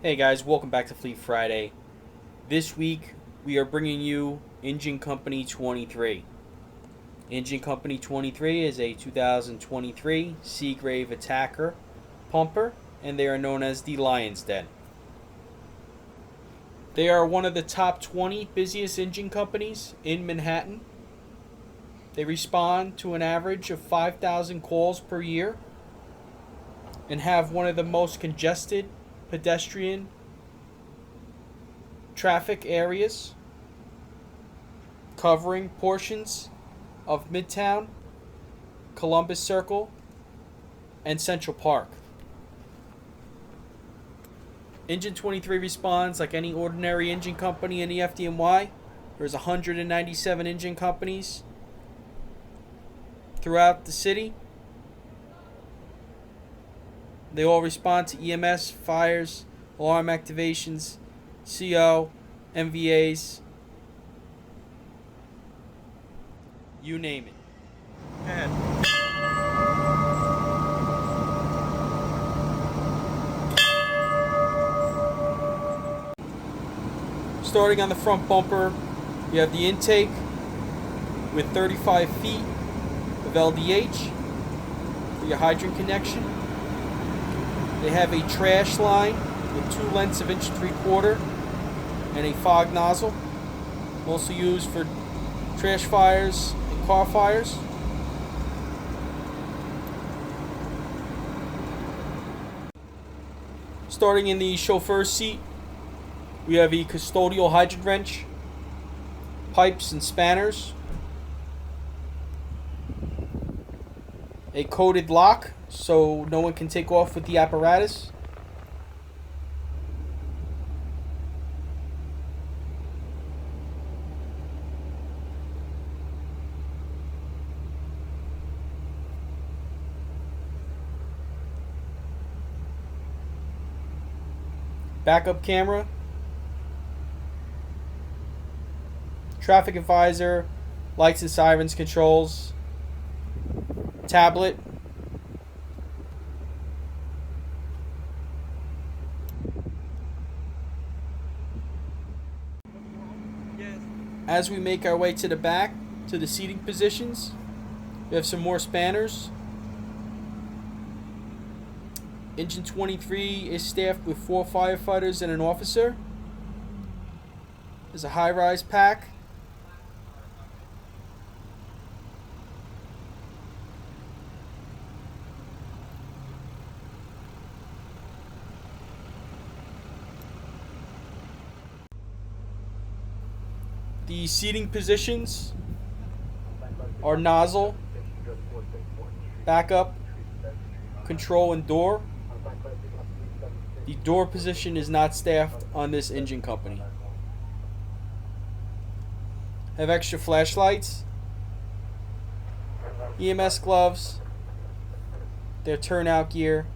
Hey guys, welcome back to Fleet Friday. This week we are bringing you Engine Company 23. Engine Company 23 is a 2023 Seagrave Attacker pumper, and they are known as the Lion's Den. They are one of the top 20 busiest engine companies in Manhattan. They respond to an average of 5,000 calls per year and have one of the most congested pedestrian traffic areas, covering portions of Midtown, Columbus Circle, and Central Park. Engine 23 responds like any ordinary engine company in the FDNY. There's 197 engine companies throughout the city. They all respond to EMS, fires, alarm activations, CO, MVAs, you name it. Go ahead. Starting on the front bumper, you have the intake with 35 feet of LDH for your hydrant connection. They have a trash line with 2 lengths of 1.75 inch and a fog nozzle, mostly used for trash fires and car fires. Starting in the chauffeur's seat, we have a custodial hydrant wrench, pipes and spanners, a coated lock so no one can take off with the apparatus, backup camera, traffic advisor, lights and sirens controls, tablet, as we make our way to the back to the seating positions, we have some more spanners. Engine 23 is staffed with 4 firefighters and an officer. There's a high-rise pack. The seating positions are nozzle, backup, control, and door. The door position is not staffed on this engine company. Have extra flashlights, EMS gloves, their turnout gear,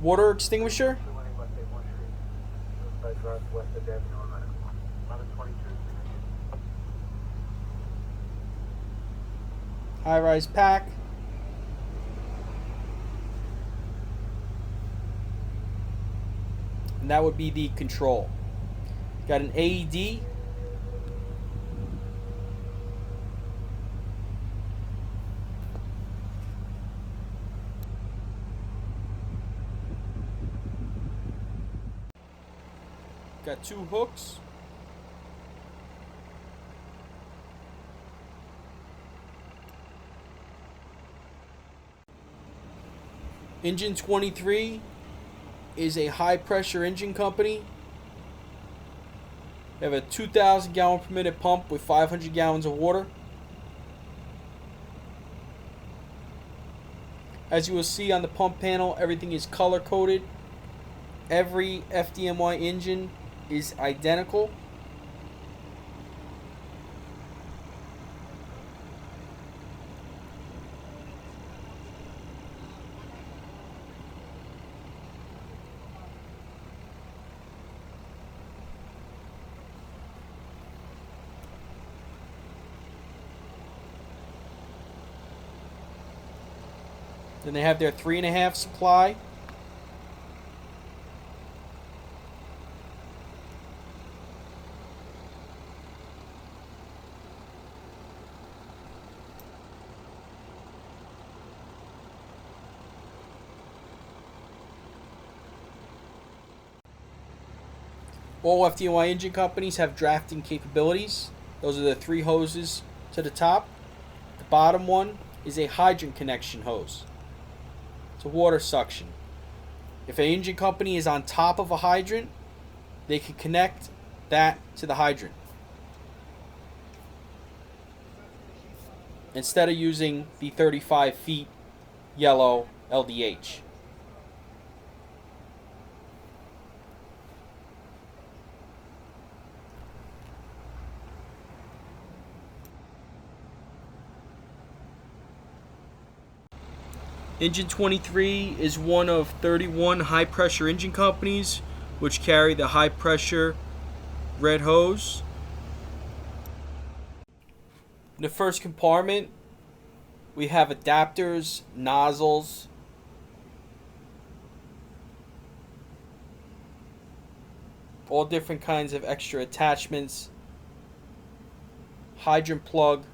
water extinguisher, high-rise pack, and that would be the control. Got an AED, got 2 hooks, Engine 23 is a high-pressure engine company. They have a 2,000 gallon per minute pump with 500 gallons of water. As you will see on the pump panel, everything is color-coded. Every FDNY engine is identical. Then they have their 3.5 supply. All FDNY engine companies have drafting capabilities. Those are the 3 hoses to the top. The bottom one is a hydrant connection hose. It's a water suction. If an engine company is on top of a hydrant, they can connect that to the hydrant, instead of using the 35 feet yellow LDH. Engine 23 is one of 31 high-pressure engine companies which carry the high-pressure red hose. In the first compartment, we have adapters, nozzles, all different kinds of extra attachments, hydrant plug,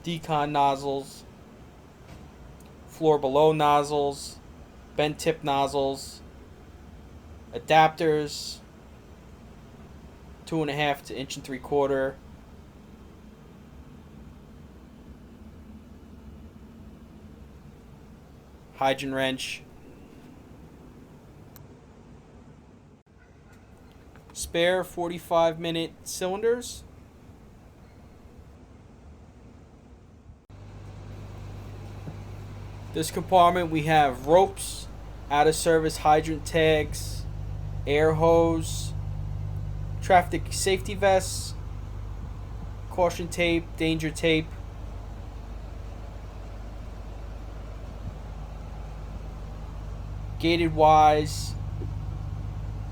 decon nozzles, floor below nozzles, bent tip nozzles, adapters, 2.5 to 1.75 inch, hydrant wrench, spare 45-minute cylinders, this compartment we have ropes, out of service hydrant tags, air hose, traffic safety vests, caution tape, danger tape, gated wise,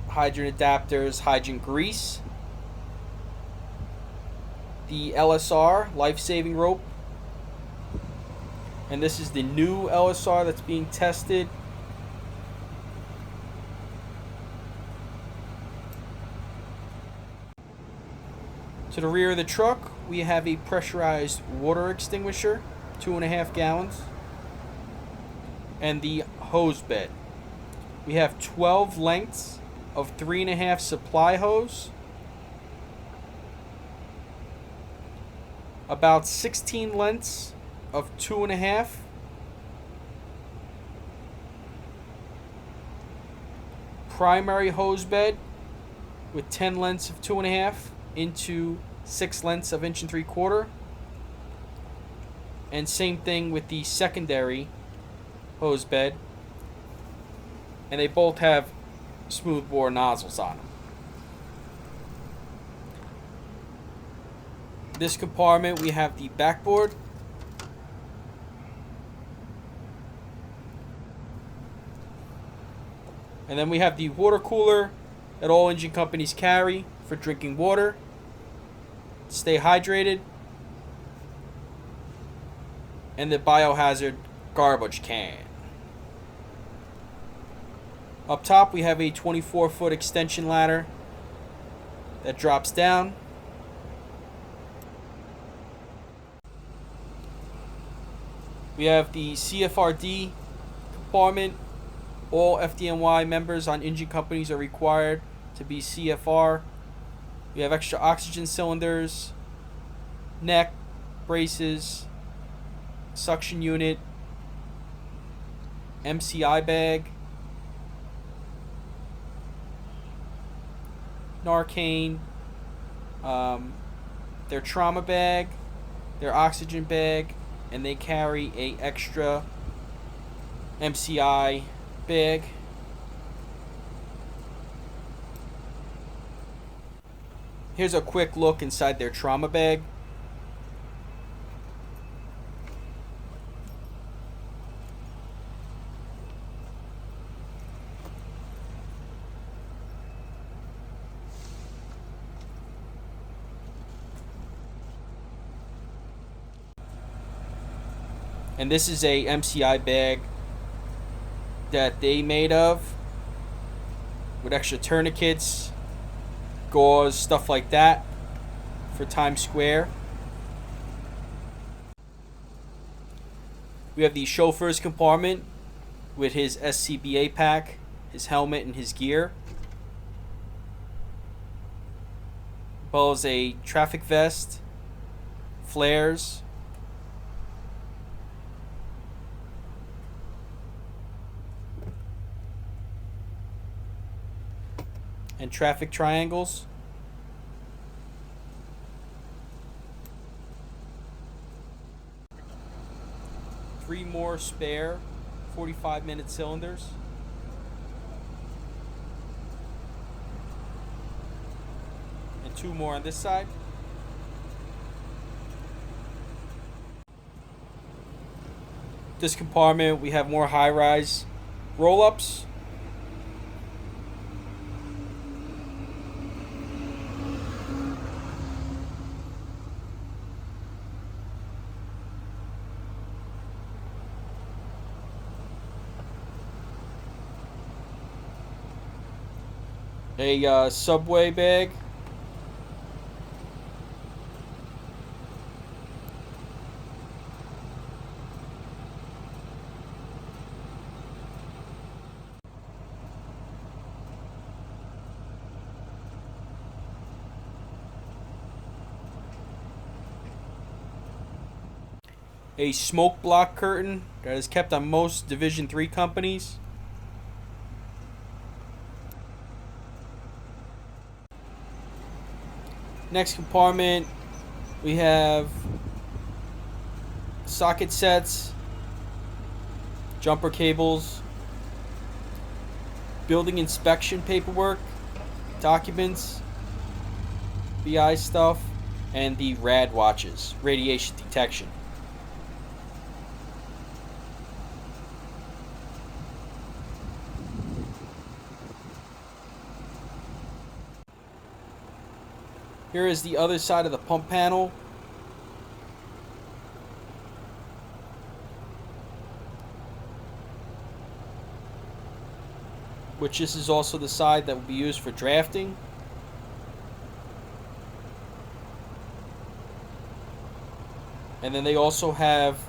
hydrant adapters, hydrant grease, the LSR, life-saving rope, and this is the new LSR that's being tested. To the rear of the truck, we have a pressurized water extinguisher, 2.5 gallons, and the hose bed. We have 12 lengths of 3.5 supply hose, about 16 lengths of 2.5, primary hose bed with 10 lengths of 2.5 into 6 lengths of 1.75 inch, and same thing with the secondary hose bed, and they both have smooth bore nozzles on them. This compartment we have the backboard, and then we have the water cooler that all engine companies carry for drinking water. Stay hydrated, and the biohazard garbage can. Up top we have a 24-foot extension ladder that drops down. We have the CFRD compartment. All FDNY members on engine companies are required to be CFR. We have extra oxygen cylinders, neck, braces, suction unit, MCI bag, Narcan, their trauma bag, their oxygen bag, and they carry a extra MCI bag. Here's a quick look inside their trauma bag. And this is a MCI bag that they made of, with extra tourniquets, gauze, stuff like that for Times Square. We have the chauffeur's compartment with his SCBA pack, his helmet, and his gear. As well as a traffic vest, flares, and traffic triangles. Three more spare 45-minute cylinders. And two more on this side. This compartment, we have more high-rise roll-ups. A subway bag. A smoke block curtain that is kept on most Division 3 companies. Next compartment, we have socket sets, jumper cables, building inspection paperwork, documents, BI stuff, and the RAD watches, radiation detection. Here is the other side of the pump panel. Which this is also the side that will be used for drafting. And then they also have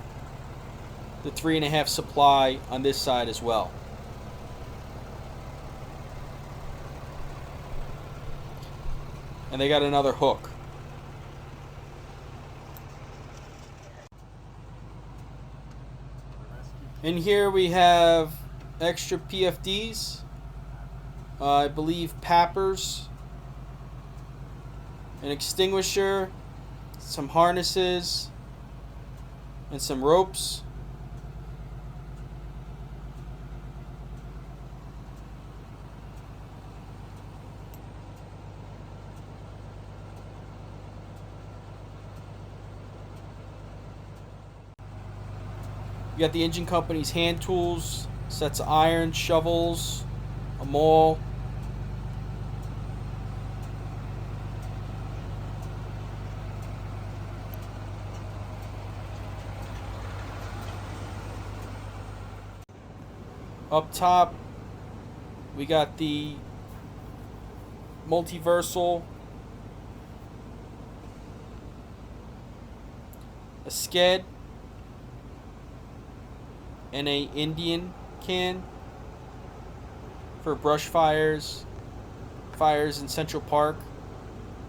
the 3.5 supply on this side as well. And they got another hook. In here we have extra PFDs, I believe pappers, an extinguisher, some harnesses, and some ropes. You got the engine company's hand tools, sets of iron, shovels, a maul. Up top, we got the multiversal, a sked, and a Indian can for brush fires, fires in Central Park,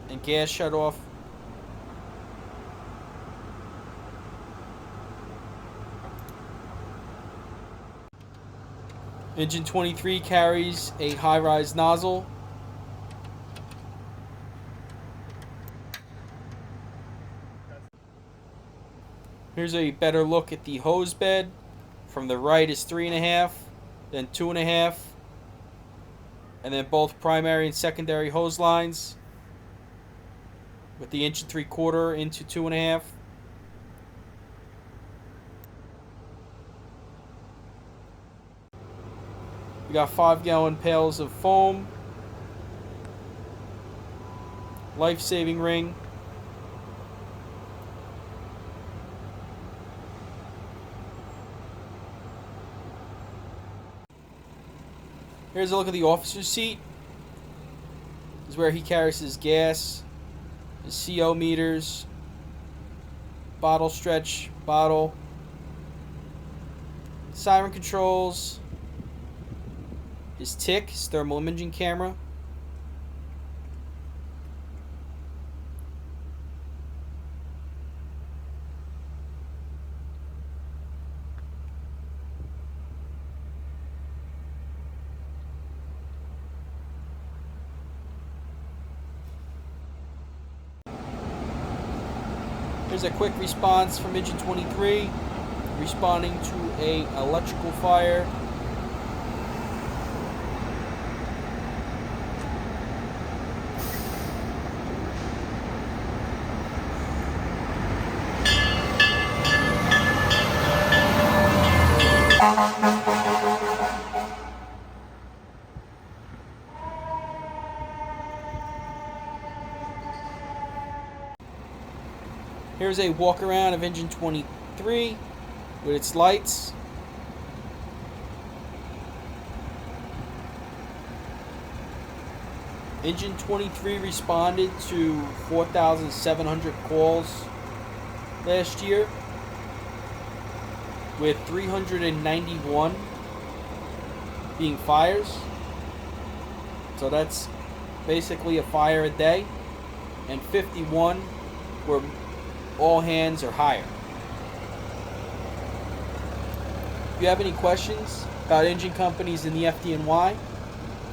and gas shutoff. Engine 23 carries a high-rise nozzle. Here's a better look at the hose bed. From the right is 3.5, then 2.5, and then both primary and secondary hose lines with the 1 3/4 into 2.5. We got 5-gallon pails of foam, life-saving ring, Here's a look at the officer's seat. This is where he carries his gas, his CO meters, bottle stretch, bottle, siren controls, his TIC, his thermal imaging camera. Here's a quick response from Engine 23, responding to a electrical fire. Here's a walk around of Engine 23 with its lights. Engine 23 responded to 4,700 calls last year, with 391 being fires. So that's basically a fire a day, and 51 were all hands or higher. If you have any questions about engine companies in the FDNY,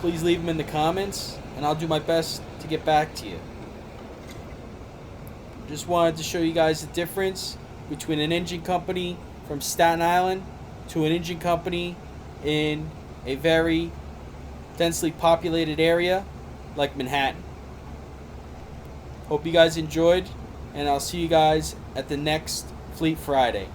please leave them in the comments, and I'll do my best to get back to you. Just wanted to show you guys the difference between an engine company from Staten Island to an engine company in a very densely populated area like Manhattan. Hope you guys enjoyed, and I'll see you guys at the next Fleet Friday.